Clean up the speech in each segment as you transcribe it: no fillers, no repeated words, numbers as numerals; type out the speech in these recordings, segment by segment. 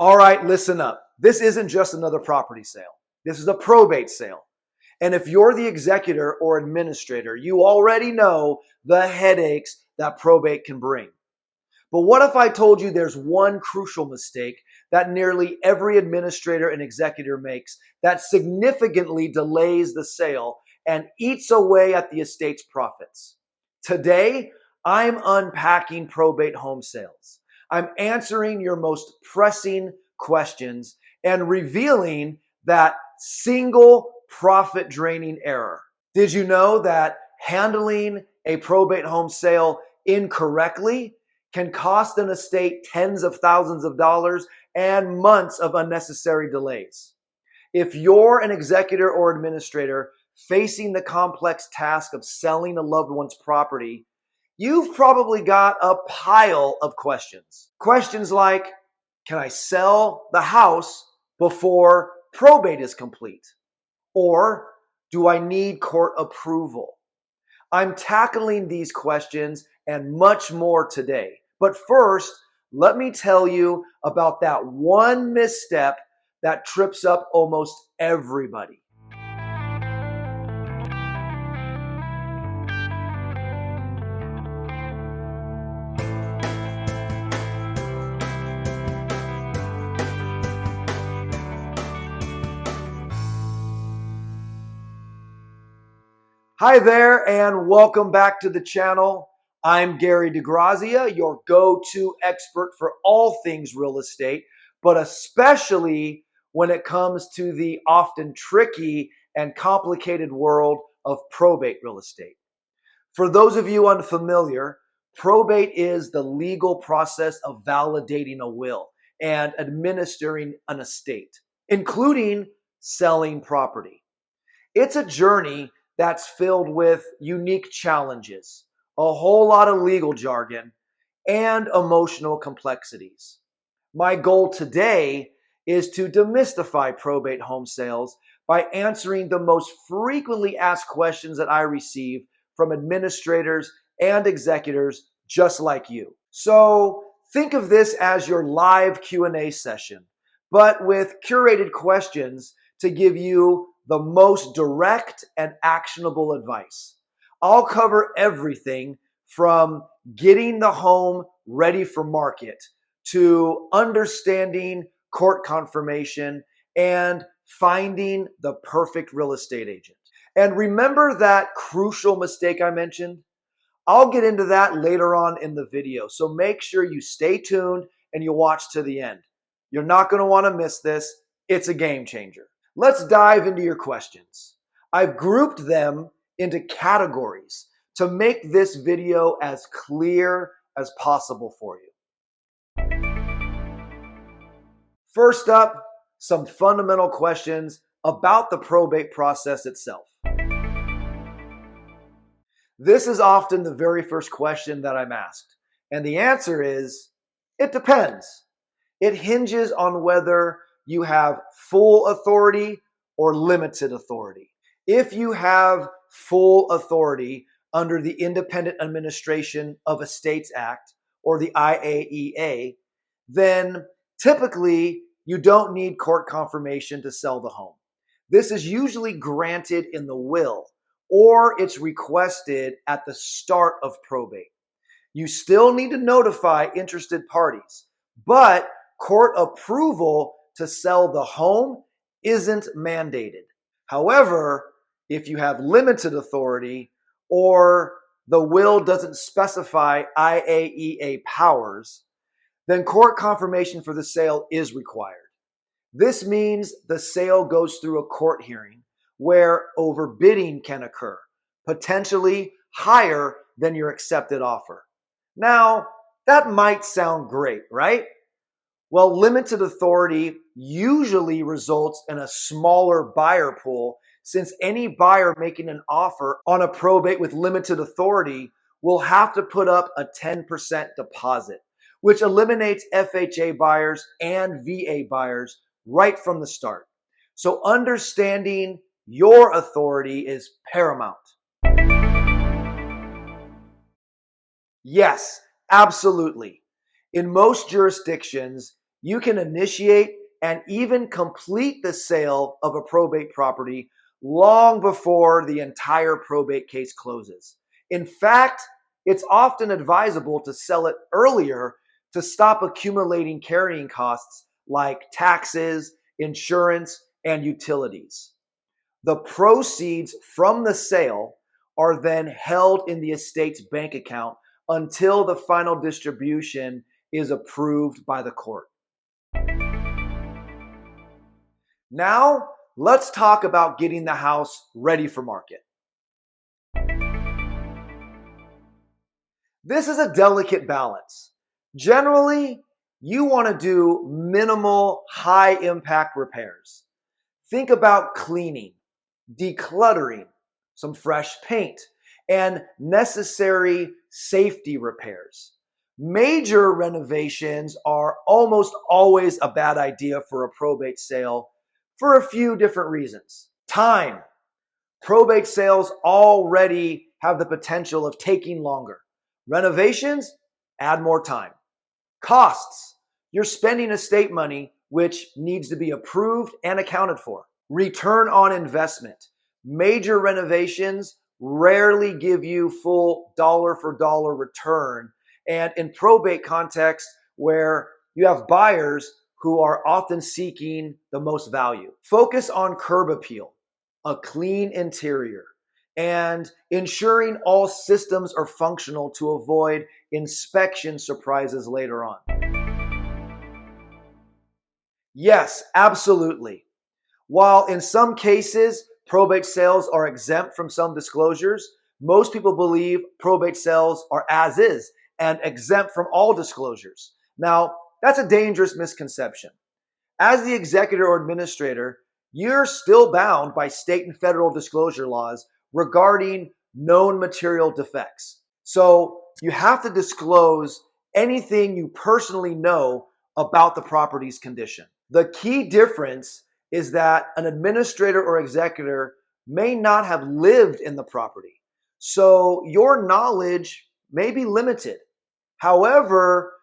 All right, listen up. This isn't just another property sale. This is a probate sale. And if you're the executor or administrator, you already know the headaches that probate can bring. But what if I told you there's one crucial mistake that nearly every administrator and executor makes that significantly delays the sale and eats away at the estate's profits? Today, I'm unpacking probate home sales. I'm answering your most pressing questions and revealing that single profit draining error. Did you know that handling a probate home sale incorrectly can cost an estate tens of thousands of dollars and months of unnecessary delays? If you're an executor or administrator facing the complex task of selling a loved one's property, you've probably got a pile of questions. Questions like, can I sell the house before probate is complete? Or do I need court approval? I'm tackling these questions and much more today. But first, let me tell you about that one misstep that trips up almost everybody. Hi there, and welcome back to the channel. I'm Gary DeGrazia, your go-to expert for all things real estate, but especially when it comes to the often tricky and complicated world of probate real estate. For those of you unfamiliar, probate is the legal process of validating a will and administering an estate, including selling property. It's a journey that's filled with unique challenges, a whole lot of legal jargon, and emotional complexities. My goal today is to demystify probate home sales by answering the most frequently asked questions that I receive from administrators and executors just like you. So think of this as your live Q&A session, but with curated questions to give you the most direct and actionable advice. I'll cover everything from getting the home ready for market to understanding court confirmation and finding the perfect real estate agent. And remember that crucial mistake I mentioned? I'll get into that later on in the video, so make sure you stay tuned and you watch to the end. You're not going to want to miss this. It's a game changer. Let's dive into your questions. I've grouped them into categories to make this video as clear as possible for you. First up, some fundamental questions about the probate process itself. This is often the very first question that I'm asked, and the answer is, it depends. It hinges on whether you have full authority or limited authority. If you have full authority under the Independent Administration of Estates Act, or the IAEA, then typically you don't need court confirmation to sell the home. This is usually granted in the will, or it's requested at the start of probate. You still need to notify interested parties, but court approval to sell the home isn't mandated. However, if you have limited authority or the will doesn't specify IAEA powers, then court confirmation for the sale is required. This means the sale goes through a court hearing where overbidding can occur, potentially higher than your accepted offer. Now, that might sound great, right? Well, limited authority usually results in a smaller buyer pool, since any buyer making an offer on a probate with limited authority will have to put up a 10% deposit, which eliminates FHA buyers and VA buyers right from the start. So understanding your authority is paramount. Yes, absolutely. In most jurisdictions, You can initiate and even complete the sale of a probate property long before the entire probate case closes. In fact, it's often advisable to sell it earlier to stop accumulating carrying costs like taxes, insurance, and utilities. The proceeds from the sale are then held in the estate's bank account until the final distribution is approved by the court. Now, let's talk about getting the house ready for market. This is a delicate balance. Generally, you want to do minimal, high-impact repairs. Think about cleaning, decluttering, some fresh paint, and necessary safety repairs. Major renovations are almost always a bad idea for a probate sale for a few different reasons. Time. Probate sales already have the potential of taking longer. Renovations add more time. Costs. You're spending estate money, which needs to be approved and accounted for. Return on investment. Major renovations rarely give you full dollar for dollar return. And in probate context, where you have buyers who are often seeking the most value. Focus on curb appeal, a clean interior, and ensuring all systems are functional to avoid inspection surprises later on. Yes, absolutely. While in some cases, probate sales are exempt from some disclosures, most people believe probate sales are as is and exempt from all disclosures. Now, that's a dangerous misconception. As the executor or administrator, you're still bound by state and federal disclosure laws regarding known material defects. So you have to disclose anything you personally know about the property's condition. The key difference is that an administrator or executor may not have lived in the property, so your knowledge may be limited. However,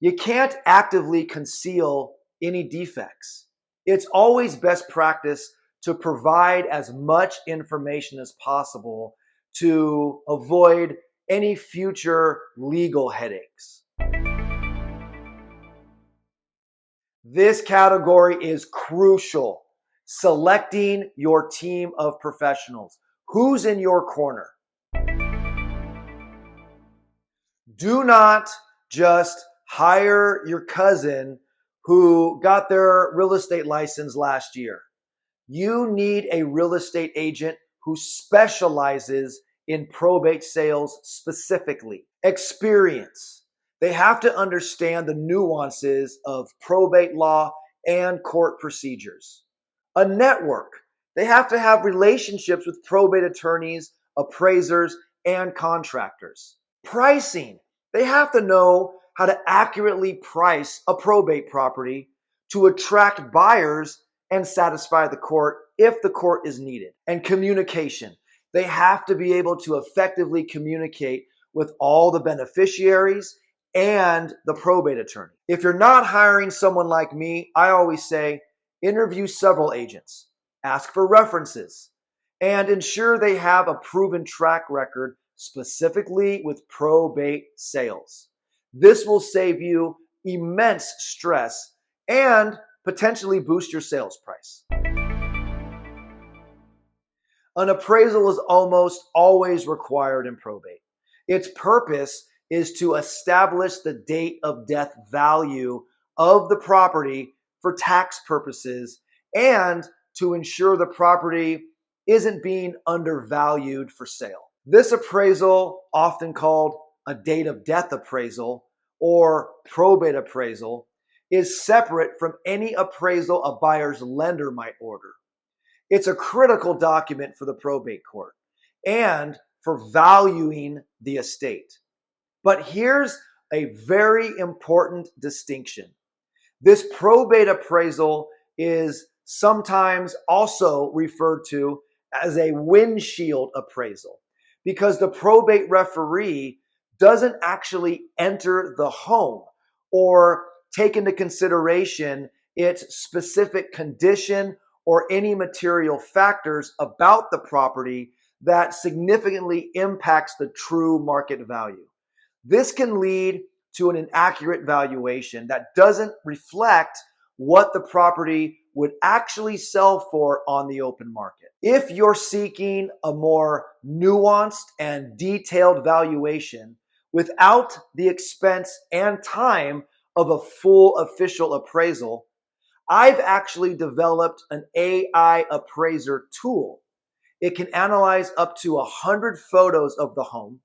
you can't actively conceal any defects. It's always best practice to provide as much information as possible to avoid any future legal headaches. This category is crucial. Selecting your team of professionals. Who's in your corner? Do not just hire your cousin who got their real estate license last year. You need a real estate agent who specializes in probate sales specifically. Experience. They have to understand the nuances of probate law and court procedures. A network. They have to have relationships with probate attorneys, appraisers, and contractors. Pricing. They have to know how to accurately price a probate property to attract buyers and satisfy the court if the court is needed. And communication. They have to be able to effectively communicate with all the beneficiaries and the probate attorney. If you're not hiring someone like me, I always say, interview several agents, ask for references, and ensure they have a proven track record specifically with probate sales. This will save you immense stress and potentially boost your sales price. An appraisal is almost always required in probate. Its purpose is to establish the date of death value of the property for tax purposes and to ensure the property isn't being undervalued for sale. This appraisal, often called a date of death appraisal or probate appraisal, is separate from any appraisal a buyer's lender might order. It's a critical document for the probate court and for valuing the estate. But here's a very important distinction. This probate appraisal is sometimes also referred to as a windshield appraisal because the probate referee doesn't actually enter the home or take into consideration its specific condition or any material factors about the property that significantly impacts the true market value. This can lead to an inaccurate valuation that doesn't reflect what the property would actually sell for on the open market. If you're seeking a more nuanced and detailed valuation without the expense and time of a full official appraisal, I've actually developed an AI appraiser tool. It can analyze up to 100 photos of the home,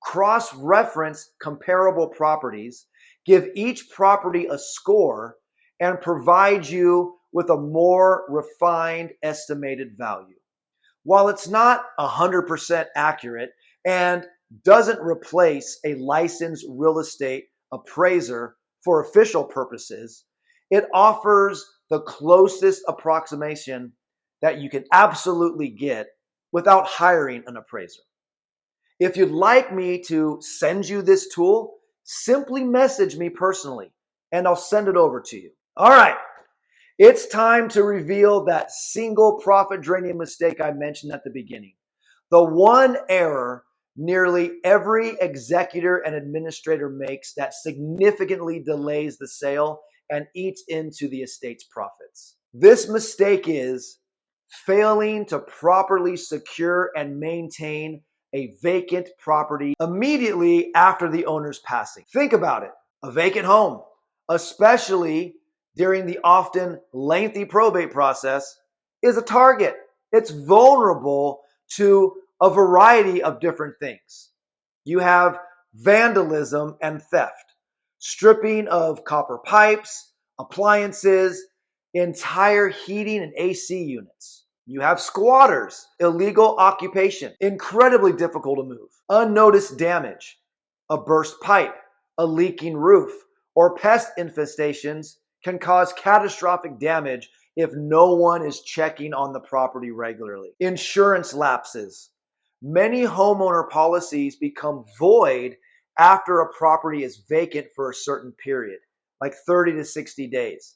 cross-reference comparable properties, give each property a score, and provide you with a more refined estimated value. While it's not 100% accurate and doesn't replace a licensed real estate appraiser for official purposes, it offers the closest approximation that you can absolutely get without hiring an appraiser. If you'd like me to send you this tool, simply message me personally and I'll send it over to you. All right, it's time to reveal that single profit draining mistake I mentioned at the beginning. The one error nearly every executor and administrator makes that significantly delays the sale and eats into the estate's profits. This mistake is failing to properly secure and maintain a vacant property immediately after the owner's passing. Think about it. A vacant home, especially during the often lengthy probate process, is a target. It's vulnerable to a variety of different things. You have vandalism and theft, stripping of copper pipes, appliances, entire heating and AC units. You have squatters, illegal occupation, incredibly difficult to move, unnoticed damage, a burst pipe, a leaking roof, or pest infestations can cause catastrophic damage if no one is checking on the property regularly. Insurance lapses. Many homeowner policies become void after a property is vacant for a certain period, like 30 to 60 days,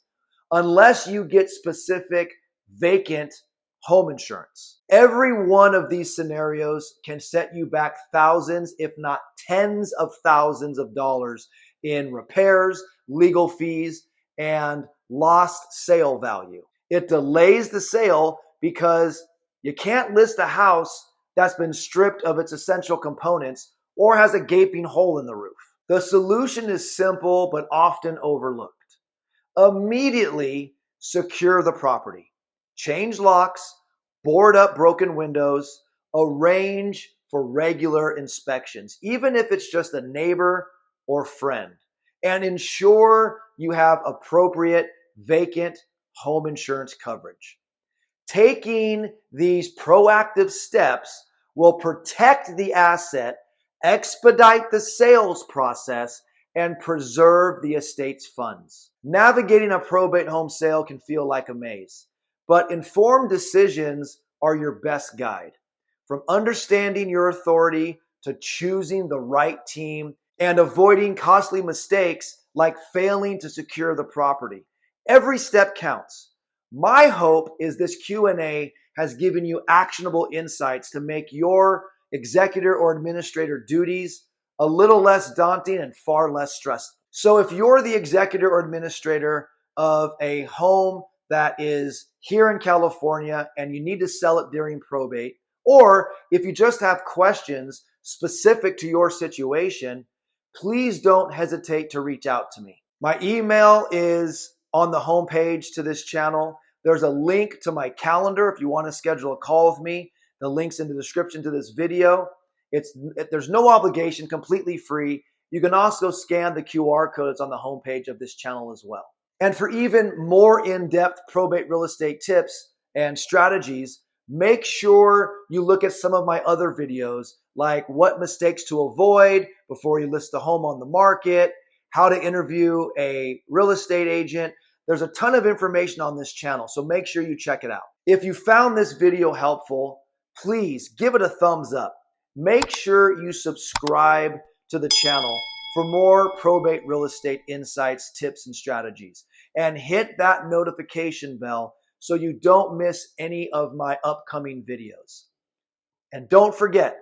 unless you get specific vacant home insurance. Every one of these scenarios can set you back thousands, if not tens of thousands of dollars in repairs, legal fees, and lost sale value. It delays the sale because you can't list a house that's been stripped of its essential components or has a gaping hole in the roof. The solution is simple but often overlooked. Immediately secure the property. Change locks, board up broken windows, arrange for regular inspections, even if it's just a neighbor or friend, and ensure you have appropriate vacant home insurance coverage. Taking these proactive steps will protect the asset, expedite the sales process, and preserve the estate's funds. Navigating a probate home sale can feel like a maze, but informed decisions are your best guide. From understanding your authority to choosing the right team and avoiding costly mistakes like failing to secure the property. Every step counts. My hope is this Q&A has given you actionable insights to make your executor or administrator duties a little less daunting and far less stressful. So if you're the executor or administrator of a home that is here in California and you need to sell it during probate, or if you just have questions specific to your situation, please don't hesitate to reach out to me. My email is on the homepage to this channel. There's a link to my calendar if you want to schedule a call with me. The link's in the description to this video. There's no obligation, completely free. You can also scan the QR codes on the homepage of this channel as well. And for even more in-depth probate real estate tips and strategies, make sure you look at some of my other videos, like what mistakes to avoid before you list a home on the market, how to interview a real estate agent. There's a ton of information on this channel, so make sure you check it out. If you found this video helpful, please give it a thumbs up. Make sure you subscribe to the channel for more probate real estate insights, tips, and strategies. And hit that notification bell so you don't miss any of my upcoming videos. And don't forget,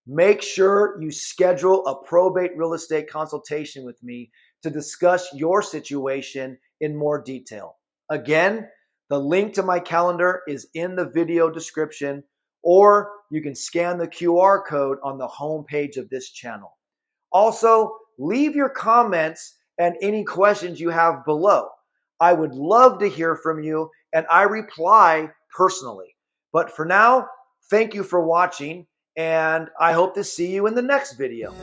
make sure you schedule a probate real estate consultation with me to discuss your situation in more detail. Again, the link to my calendar is in the video description, or you can scan the QR code on the homepage of this channel. Also, leave your comments and any questions you have below. I would love to hear from you, and I reply personally. But for now, thank you for watching, and I hope to see you in the next video.